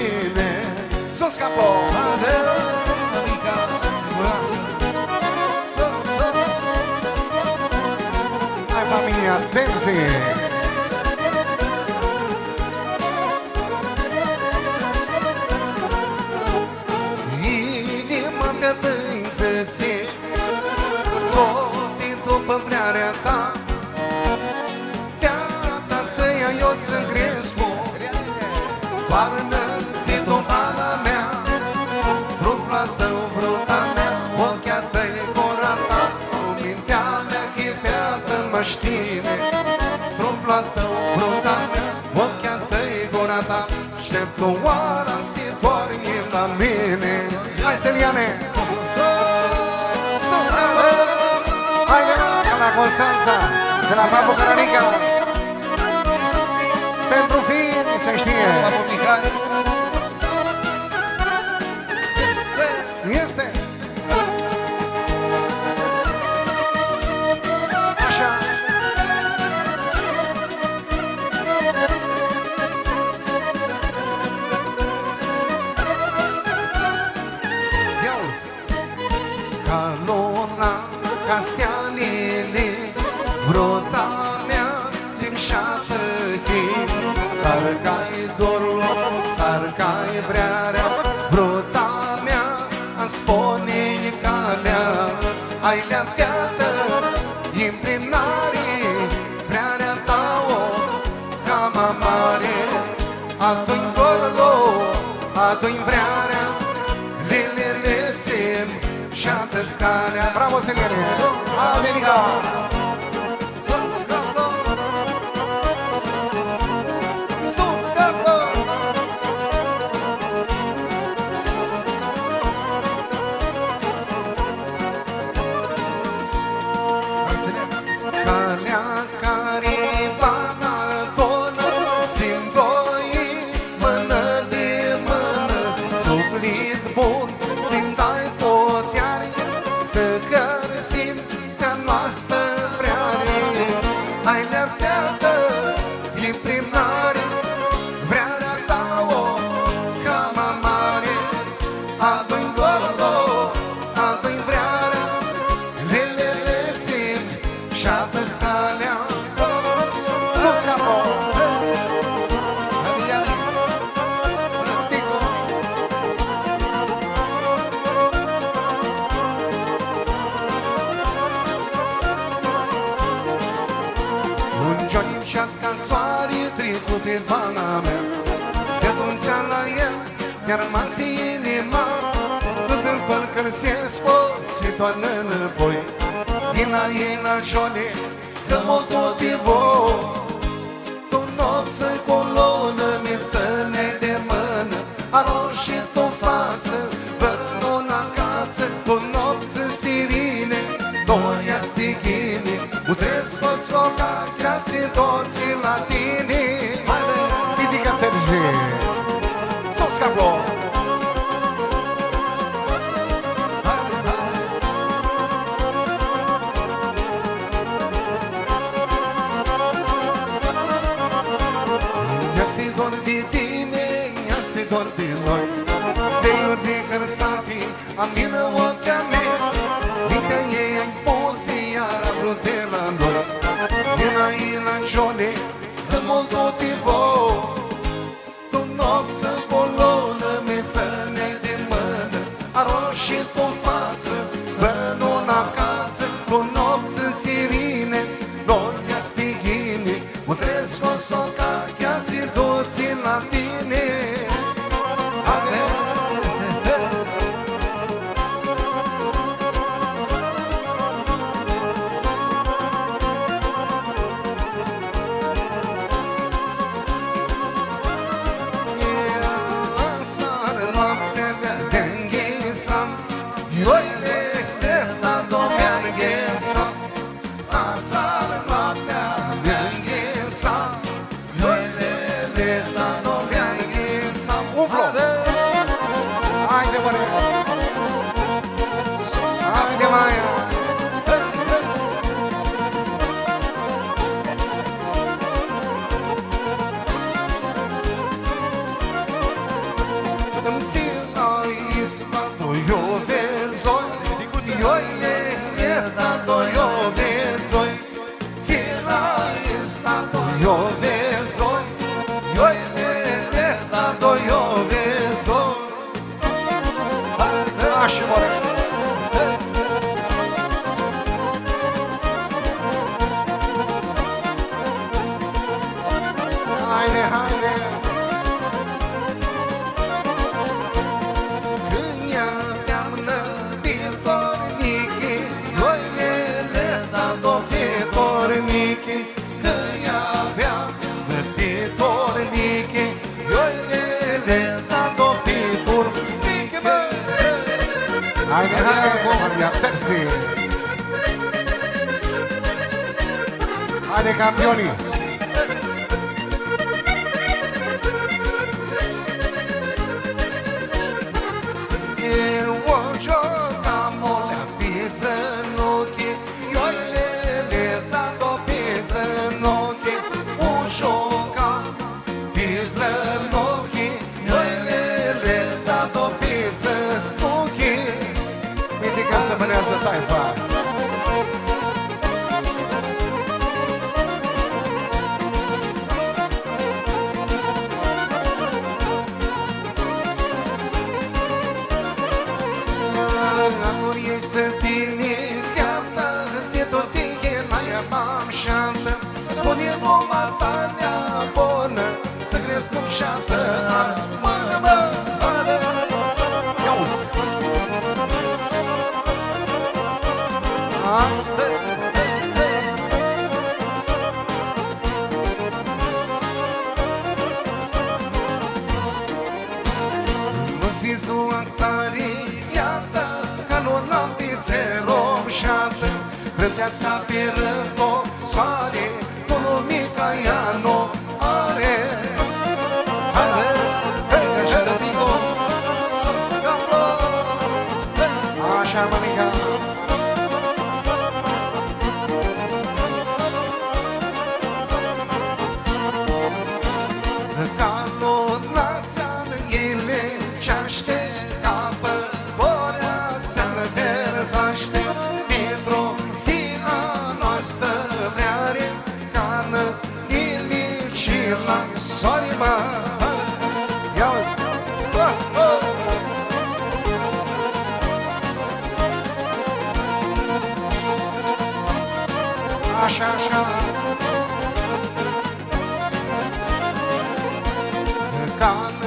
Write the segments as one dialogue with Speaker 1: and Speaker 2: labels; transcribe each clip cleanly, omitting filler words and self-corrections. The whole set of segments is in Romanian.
Speaker 1: mine. Sus capo! Hai familia, atenție! Inima mea dă-nțăție, tot după vrearea ta. Viața ți-ia eu ți-mi cresc, toarnă de domana mea. Trupla tău, bruta mea, ochia tăi, gura ta, mintea mea chiveată mă știne. Trupla tău, bruta mea, ochia tăi, gura ta, aștept o oară să te doarni la mine. Hai, Steliane! Sus, haide, mă, la Constanța, de la Papu Caranica. Pentru fini se știe. Este. Așa. Ia-uzi. Ca luna, ca steanele, vrota mea țin șată chei. Țarca-i dorul, țarca-i vrearea, vrota mea îmi spune calea. Ai lea fiată, imprimnare, vrearea ta-o cam mare. Adu-i dorul, adu-i vrearea, lelelețe și-a-tă scarea. Bravo, Steliane! America! pe pana mea. De atunci la el mi-a rămas inima, când îl pălcărsesc se toarnă înapoi. Ina Johnny, că mă tot ivo, tu nopță colonă, mițăne de mână, aroșit o față, bărnona cață, tu nopță sirine, doria stighine, puteți vă soca, creați toții la tine. Ridică perzi, sos capro. Este dor de tine, este dor de noi, de iuri de hărsafi, amină ochea mea, mintea ei ai fost, iar a vrut de la noi. Ina Johnny, că mult tot ivo, tu nopță colonă, mețăne de mână, aroșit o față, bărnona cață, tu nopță sirine, doria stighine, putresc o soca, chiați toții la tine. Sila isla to jo vezoj Joj ne to jo vezoj Sila isla to jo vezoj Joj ne to jo vezoj Naši more Haide, haide Când aveam năbitornichi Noi le dat-o pe tornichi Când aveam năbitornichi Noi le dat-o pe tornichi Haide, haide, Maria, terzi Haide, campionii Să taifa Amor este tine fiată De tot tine mai am șantă Spune mama ta mea bună Să cresc cum șantă Mână, mă Ia-uzi Ziua tare, iată că nu l-am pițerom șată Vrătească pe rând-o soare, cu lumica ea nu are Așa, mămica Sorry, ma. Ia-uzi. Așa, așa. Ca-n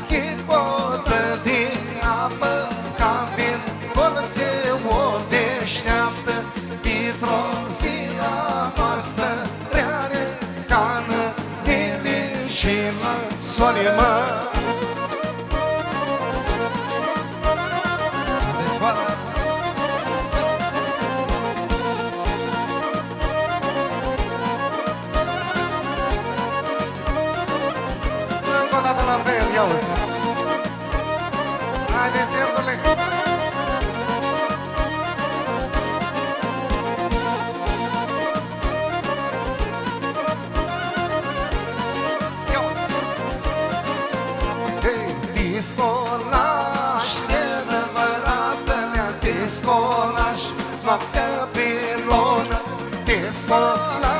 Speaker 1: chicotă din apă, ca vin colțe o deșteaptă, Dintr-o zi a noastră reare, ca-n și la soare, mă Încă o dată la fel, ia-uzi Haide, serdule Discolaș, nenăvărată-nea Discolaș, noaptea pe lună Discolaș